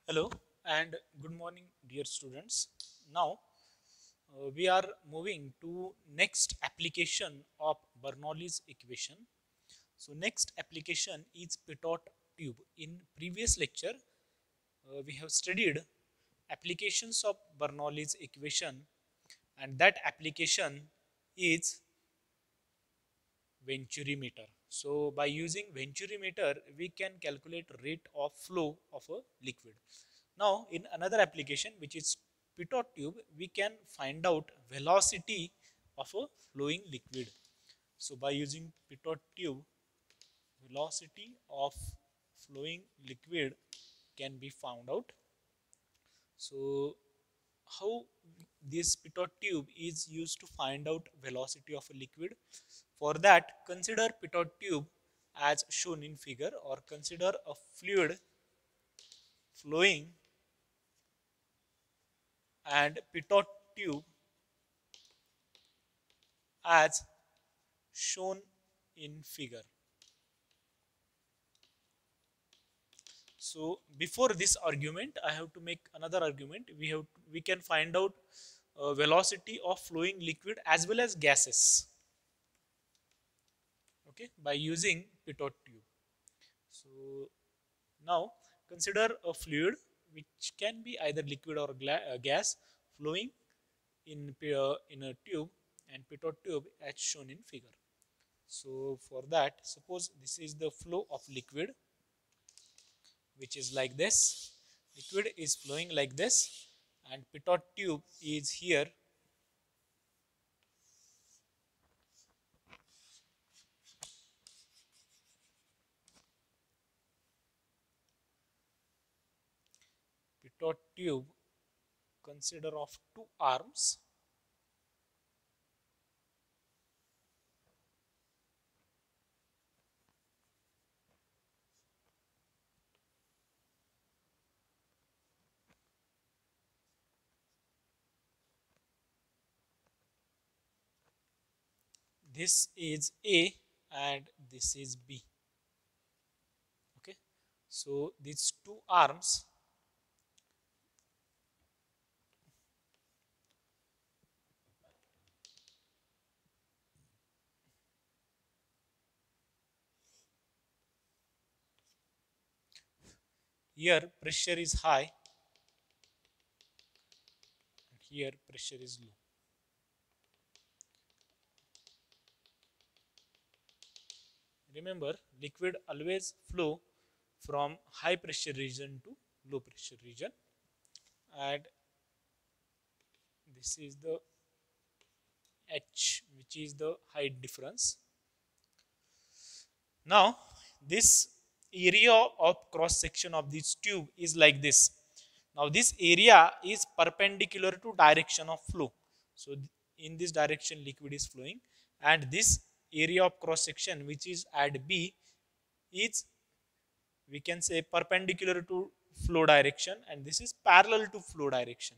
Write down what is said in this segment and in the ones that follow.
Hello and good morning, dear students. Now we are moving to next application of Bernoulli's equation. So next application is pitot tube. In previous lecture, we have studied applications of Bernoulli's equation, and that application is venturimeter. So by using venturimeter, we can calculate rate of flow of a liquid. Now in another application, which is pitot tube, we can find out velocity of a flowing liquid. So by using pitot tube, velocity of flowing liquid can be found out. So how this pitot tube is used to find out velocity of a liquid? For that, consider pitot tube as shown in figure, or consider a fluid flowing and pitot tube as shown in figure. So before this argument, I have to make another argument. We can find out velocity of flowing liquid as well as gases. Okay, by using pitot tube. So now consider a fluid which can be either liquid or gas flowing in a tube and pitot tube as shown in figure. So for that, suppose this is the flow of liquid, which is like this. Liquid is flowing like this, and pitot tube is here. Pitot tube consider of two arms. This is A and this is B. Okay, so these two arms here pressure is high and here pressure is low. Remember, liquid always flow from high pressure region to low pressure region, and this is the H, which is the height difference. Now this area of cross section of this tube is like this. Now this area is perpendicular to direction of flow. So in this direction liquid is flowing, and this area of cross section, which is at B, is, we can say, perpendicular to flow direction, and this is parallel to flow direction.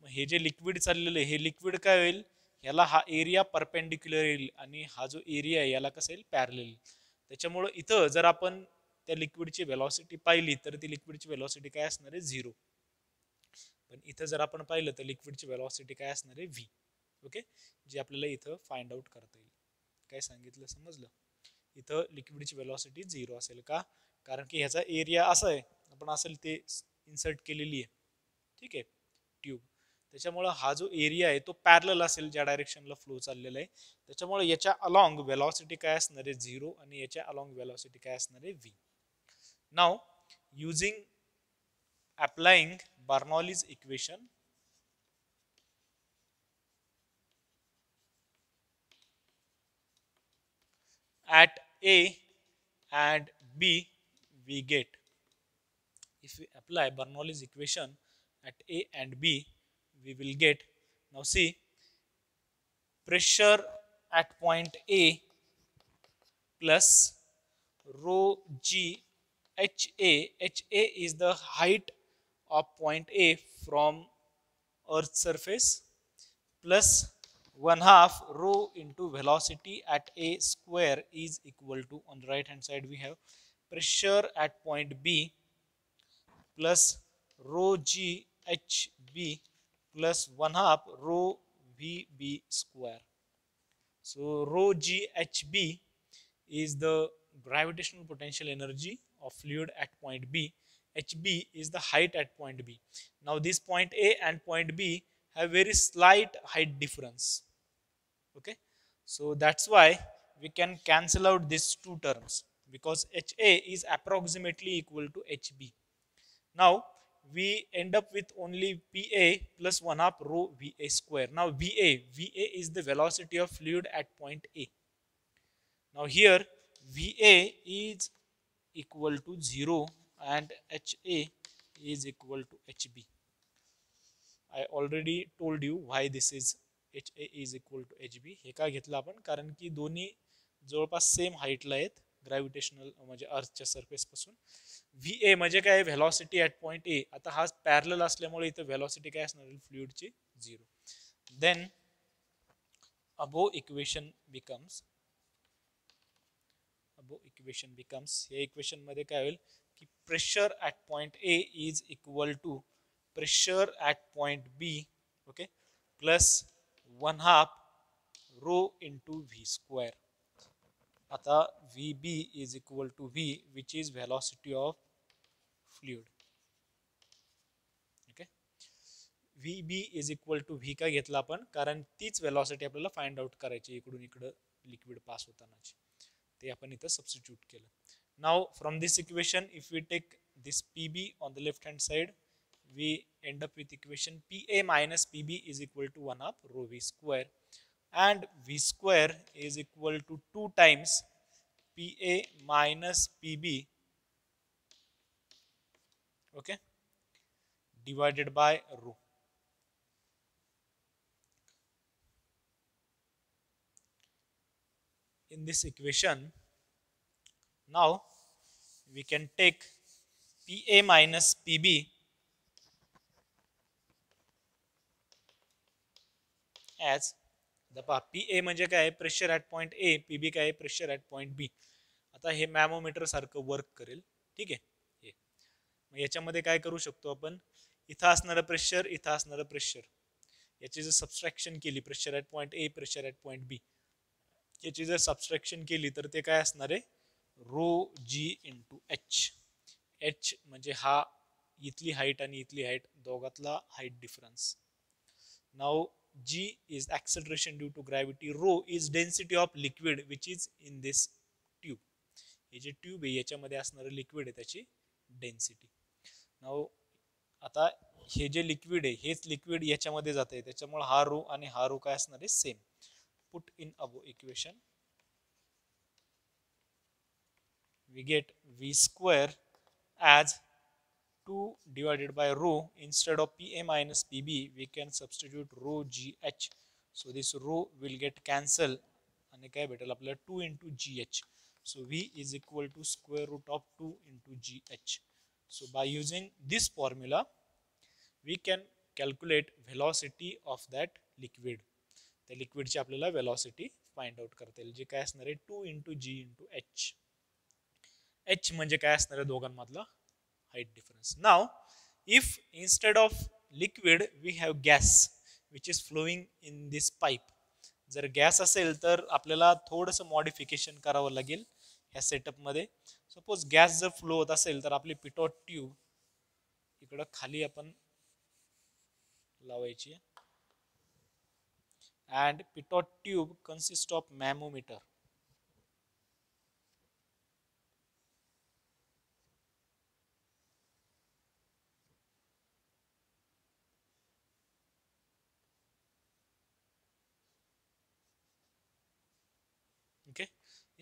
मग हे जे liquid चाललेलं आहे, हे liquid काय होईल, ह्याला हा area perpendicular येईल आणि हा जो एरिया आहे याला कसं येईल, पॅरलल येईल. त्याच्यामुळं इथं जर आपण त्या लिक्विडची वेलॉसिटी पाहिली तर ती लिक्विडची वेलॉसिटी काय असणार आहे, 0. पण इथं जर आपण पाहिलं तर लिक्विडची वेलॉसिटी काय असणार आहे, v. ओके, जे आपल्याला इथं फाइंड आउट करता येईल. काय सांगितलं, समजलं? इथं लिक्विडची वेलॉसिटी 0 असेल का, कारण की ह्याचा एरिया असा आहे, आपण असेल ते इन्सर्ट केलेली आहे, ठीक आहे, ट्यूब. त्याच्यामुळे हा जो एरिया आहे तो पॅरलल असेल ज्या डायरेक्शनला फ्लो चाललेला आहे. त्याच्यामुळे याच्या अलॉंग वेलॉसिटी काय असणार आहे, 0, आणि याच्या अलॉंग वेलॉसिटी काय असणार आहे, v. Now using applying Bernoulli's equation, at A and B we get, if we apply Bernoulli's equation at A and B, we will get, now see, pressure at point A plus rho g HA is the height of point A from Earth's surface, plus 1/2 rho into velocity at A square is equal to, on the right hand side we have pressure at point B plus rho g h b plus 1 half rho v b square. So rho g h b is the gravitational potential energy of fluid at point B. HB is the height at point B. Now this point A and point B have very slight height difference. Okay, so that's why we can cancel out these two terms because HA is approximately equal to HB. Now we end up with only PA plus 1 half rho VA square. Now VA is the velocity of fluid at point A. Now here VA is equal to 0 and HA is equal to HB. I already told you why this is HA is equal to HB. हे का घेतलं आपण कारण की दोन्ही जवळपास same हाईटला आहेत gravitational म्हणजे अर्थच्या surface पासून. VA म्हणजे काय व्हेलॉसिटी ॲट पॉइंट ए. आता हा पॅरलल असल्यामुळे इथं व्हेलॉसिटी काय असणार आहे फ्लुइडची 0. देन above equation becomes या इक्वेशन मध्ये काय होईल की pressure at point A is equal to pressure at point B okay plus 1 half rho into V square. आता V B is equal to V which is velocity of fluid. Okay, V B is equal to V का घेतला आपण कारण तीच velocity आपल्याला find out करायची इकडून इकडं लिक्विड पास होतानाची. ते आपण इथं सबस्टिट्यूट केलं. Now from this equation if we take this PB on the left hand side we end up with equation PA minus PB is equal to 1 half rho V square and V square is equal to 2 times PA minus PB okay divided by rho. In this equation now we can take PA minus PB as the PA म्हणजे काय pressure at point A, PB काय pressure at point B. आता हे मॅमोमीटर सारखं work करेल. ठीक आहे, हे मग याच्यामध्ये काय करू शकतो आपण इथं असणारं प्रेशर इथं असणारं प्रेशर याची जर सबस्ट्रॅक्शन केली pressure at point A pressure at point B याची जर सबस्ट्रॅक्शन केली तर ते काय असणार आहे rho G into H. H म्हणजे हा इथली हाईट आणि इथली हाईट दोघातला height difference. Now G is acceleration due to gravity. Rho is density of liquid which is in this tube. हे जे ट्यूब आहे याच्यामध्ये असणारं लिक्विड आहे त्याची डेन्सिटी. नाउ आता हे जे लिक्विड आहे हेच लिक्विड याच्यामध्ये जात आहे त्याच्यामुळे हा रो आणि हा रो काय असणार आहे same. Put in above equation we get V square as 2 divided by rho. Instead of PA minus PB we can substitute rho GH. So this rho will get cancelled आणि काय भेटेल आपल्याला 2 into GH. So V is equal to square root of 2 into GH. So by using this formula we can calculate velocity of that liquid. त्या लिक्विडची आपल्याला velocity find out करता येईल जे काय असणार आहे 2 into G into H. H म्हणजे काय असणार आहे दोघांमधला height difference. Now if instead of liquid we have gas which is flowing in this pipe. जर गॅस असेल तर आपल्याला थोडंसं मॉडिफिकेशन करावं लागेल ह्या सेटअप मध्ये. सपोज गॅस जर फ्लो होत असेल तर आपली पिटॉट ट्यूब इकडं खाली आपण लावायची and pitot tube consists of mammometer. Okay,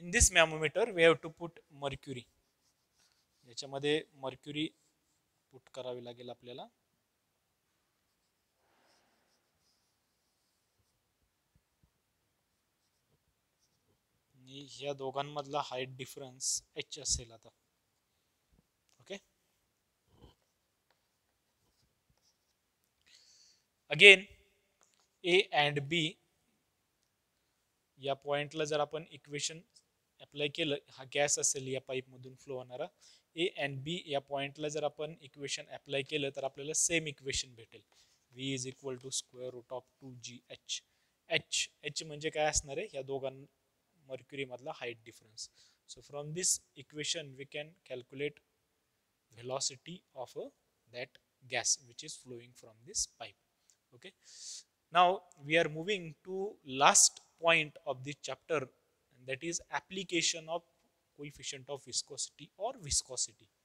in this mammometer we have to put mercury. याच्यामध्ये मर्क्युरी पुट करावी लागेल आपल्याला. ह्या दोघांमधला हाईट डिफरन्स H असेल आता. Okay, again A and B या पॉइंटला जर आपण इक्वेशन अप्लाय केलं, हा गॅस असेल या पाईपमधून फ्लो होणारा, ए अँड बी या पॉईंटला जर आपण इक्वेशन अप्लाय केलं तर आपल्याला सेम इक्वेशन भेटेल. V is equal to square root of 2gh. H म्हणजे काय असणार आहे, या दोघां मर्क्युरी मधला height difference. So from this equation we can calculate velocity of that gas which is flowing from this pipe. Okay, now we are moving to last point of this chapter, and that is application of coefficient of viscosity or viscosity.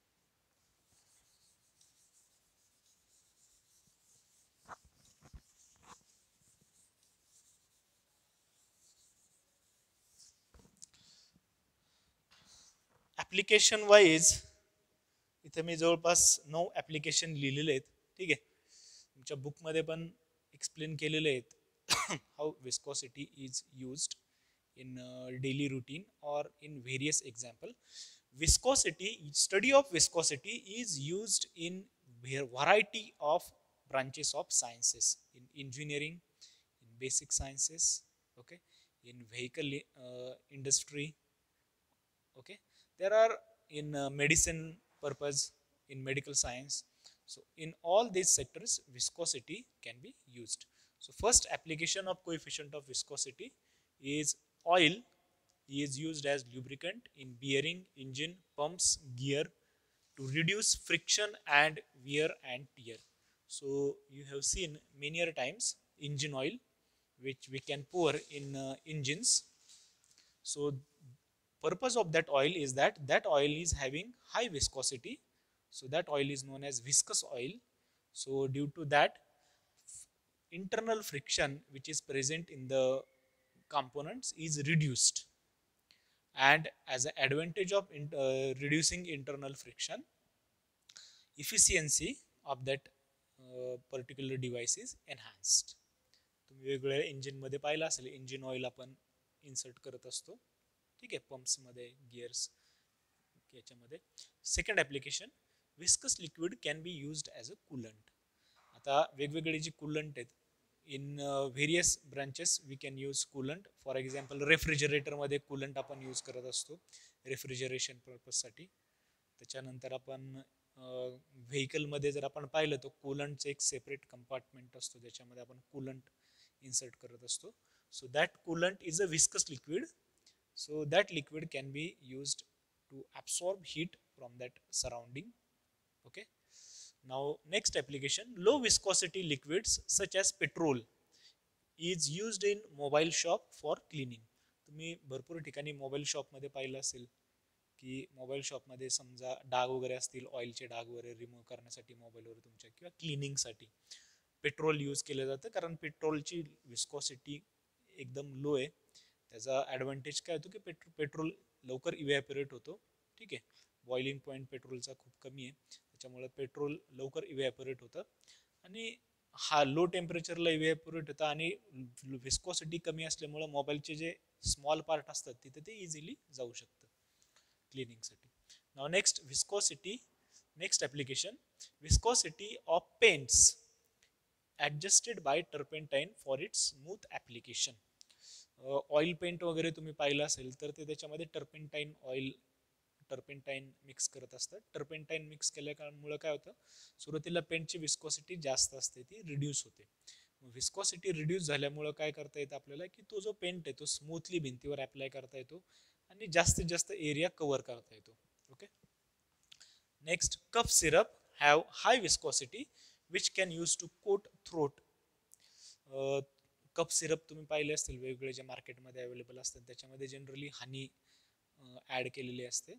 Application wise इथे मी जवळपास 9 application लिहिलेले आहेत. ठीक आहे, तुमच्या बुकमध्ये पण explain केलेले आहेत how viscosity is used in daily routine or in various example. Viscosity, study of viscosity is used in variety of branches of sciences, in engineering, in basic sciences, okay, in vehicle industry, okay, there are in medicine purpose, in medical science. So in all these sectors viscosity can be used. So first application of coefficient of viscosity is oil is used as lubricant in bearing, engine, pumps, gear to reduce friction and wear and tear. So you have seen many times engine oil which we can pour in engines. So purpose of that oil is that that oil is having high viscosity, so that oil is known as viscous oil. So due to that, internal friction which is present in the components is reduced, and as an advantage of reducing internal friction, efficiency of that particular device is enhanced. तुम्ही वेगवेगळ्या engine मध्ये पाहिलं असेल, engine oil आपण insert करत असतो. ठीक आहे, पंप्स मध्ये, गिअर्स याच्यामध्ये. Second application, viscous liquid can be used as a coolant. आता वेगवेगळे जे कूलंट आहेत, in various branches we can use coolant. For example रेफ्रिजरेटरमध्ये कूलंट आपण यूज करत असतो रेफ्रिजरेशन पर्पजसाठी. त्याच्यानंतर आपण व्हेकलमध्ये जर आपण पाहिलं तर कूलंटचं एक सेपरेट कंपार्टमेंट असतो, ज्याच्यामध्ये आपण कूलंट इन्सर्ट करत असतो. So that coolant is a viscous liquid. So that liquid can be used to absorb heat from that surrounding. Okay, now next application, low viscosity liquids such as petrol is used in mobile shop for cleaning. तुम्ही भरपूर ठिकाणी mobile शॉपमध्ये पाहिलं असेल की mobile शॉपमध्ये समजा डाग वगैरे असतील, ऑइलचे डाग वगैरे रिमूव्ह करण्यासाठी मोबाईलवर तुमच्या, किंवा क्लिनिंगसाठी पेट्रोल यूज केलं जातं, कारण पेट्रोलची विस्कॉसिटी एकदम लो आहे. त्याचा ॲडव्हान्टेज काय होतो की पेट्रोल लवकर इव्हॅपोरेट होतो. ठीक आहे, बॉइलिंग पॉईंट पेट्रोलचा खूप कमी आहे, त्याच्यामुळे पेट्रोल लवकर इव्हॅपोरेट होतं, आणि हा लो टेम्परेचरला इव्हॅपोरेट होतं, आणि विस्कॉसिटी कमी असल्यामुळे मोबाईलचे जे स्मॉल पार्ट असतात तिथे ते इझिली जाऊ शकतं क्लिनिंगसाठी. Now next viscosity, next application, viscosity of paints adjusted by turpentine for its smooth application. Oil paint वगैरे तुम्ही पाहिलं असेल तर ते त्याच्यामध्ये टर्पेंटाईन मिक्स करत असतात. टर्पेंटाईन मिक्स केल्यामुळे काय होतं, सुरुवातीला पेंटची विस्कॉसिटी जास्त असते, ती रिड्यूस होते. विस्कॉसिटी रिड्यूस झाल्यामुळे काय करता येतं आपल्याला की तो जो पेंट आहे तो स्मूथली भिंतीवर अप्लाय करता येतो आणि जास्तीत जास्त एरिया कव्हर करता येतो. Okay, next, cough syrup have high viscosity which can use to coat throat. Cough syrup तुम्ही पाहिले असतील वेगवेगळे जे मार्केटमध्ये अवेलेबल असतात, त्याच्यामध्ये जनरली हनी ॲड केलेली असते,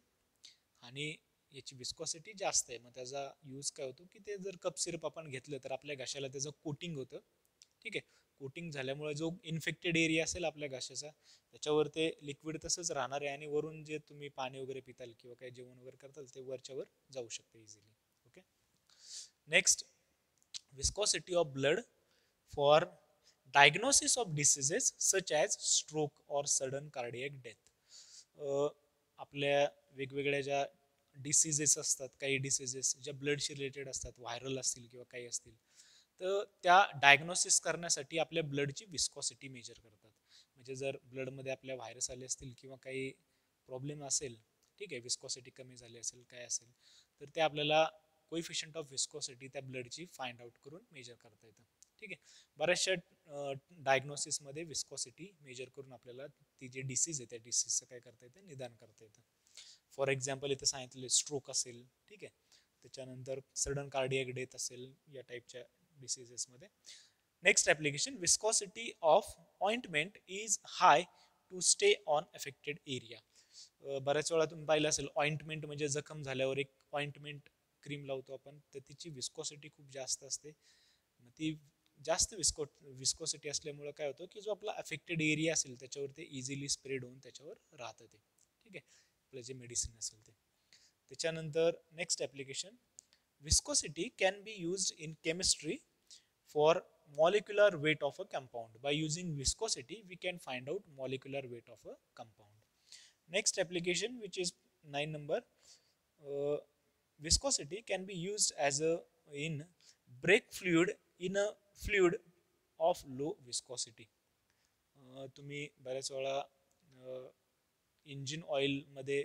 आणि याची विस्कॉसिटी जास्त आहे. मग त्याचा यूज काय होतो की ते जर कप सिरप आपण घेतलं तर आपल्या घशाला त्याचं कोटिंग होतं. ठीक आहे, कोटिंग झाल्यामुळे जो इन्फेक्टेड एरिया असेल आपल्या घशाचा त्याच्यावर ते लिक्विड तसंच राहणार आहे, आणि वरून जे तुम्ही पाणी वगैरे पिताल किंवा काही जेवण वगैरे करताल ते वरच्यावर जाऊ शकते easily. Okay, next, viscosity of blood for diagnosis of diseases such as stroke or sudden cardiac death. आपल्या वेगवेगळ्या ज्या डिसीजेस असतात, काही डिसीजेस ज्या ब्लडशी रिलेटेड असतात, व्हायरल असतील किंवा काही असतील, तर त्या डायग्नोसिस करण्यासाठी आपल्या ब्लडची विस्कॉसिटी मेजर करतात. म्हणजे जर ब्लडमध्ये आपल्या व्हायरस आले असतील किंवा काही प्रॉब्लेम असेल, ठीक आहे, विस्कॉसिटी कमी झाली असेल काय असेल, तर ते आपल्याला कोइफिशियंट ऑफ विस्कॉसिटी त्या ब्लडची फाइंड आउट करून मेजर करता येतं. ठीक आहे. बऱ्याचशा डायग्नोसिसमध्ये विस्कॉसिटी मेजर करून आपल्याला ती जी डिसीज आहे त्या डिसीजचं काय करता येतं, निदान करता येतं. फॉर एक्झाम्पल इथं सांगितले स्ट्रोक असेल, ठीक आहे, त्याच्यानंतर सडन कार्डियक डेथ असेल या टाईपच्या डिसीजेसमध्ये. Next application, viscosity of ointment is high to stay on affected area. बऱ्याच वेळा तुम्ही पाहिलं असेल, ऑइंटमेंट म्हणजे जखम झाल्यावर एक ऑइंटमेंट क्रीम लावतो आपण, तर तिची विस्कॉसिटी खूप जास्त असते. मग ती जास्त विस्कोसिटी असल्यामुळे काय होतं की जो आपला अफेक्टेड एरिया असेल त्याच्यावर ते इझिली स्प्रेड होऊन त्याच्यावर राहतं ते. ठीक आहे, आपलं जे मेडिसिन असेल ते. त्याच्यानंतर next application, viscosity can be used in chemistry for molecular weight of a compound. By using viscosity we can find out molecular weight of a compound. Next application, which is 9 number, viscosity can be used as a in brake fluid in a fluid of low viscosity. तुम्ही बऱ्याच वेळा engine ऑइलमध्ये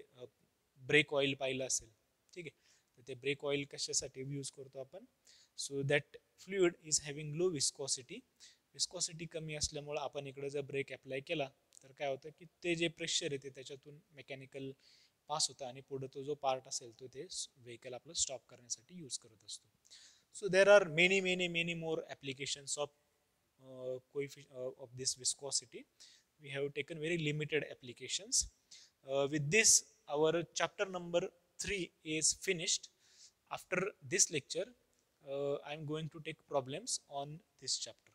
brake oil पाहिलं असेल, ठीक आहे, तर ते brake oil कशासाठी यूज करतो आपण, so that fluid is having low viscosity. Viscosity कमी असल्यामुळं आपण इकडे जर ब्रेक अप्लाय केला तर काय होतं की ते जे प्रेशर येते त्याच्यातून मेकॅनिकल पास होतं आणि पुढे तो जो पार्ट असेल तो ते व्हेकल आपलं स्टॉप करण्यासाठी यूज करत असतो. So there are many more applications of of this viscosity. We have taken very limited applications. With this, our chapter number 3 is finished. After this lecture, I'm going to take problems on this chapter.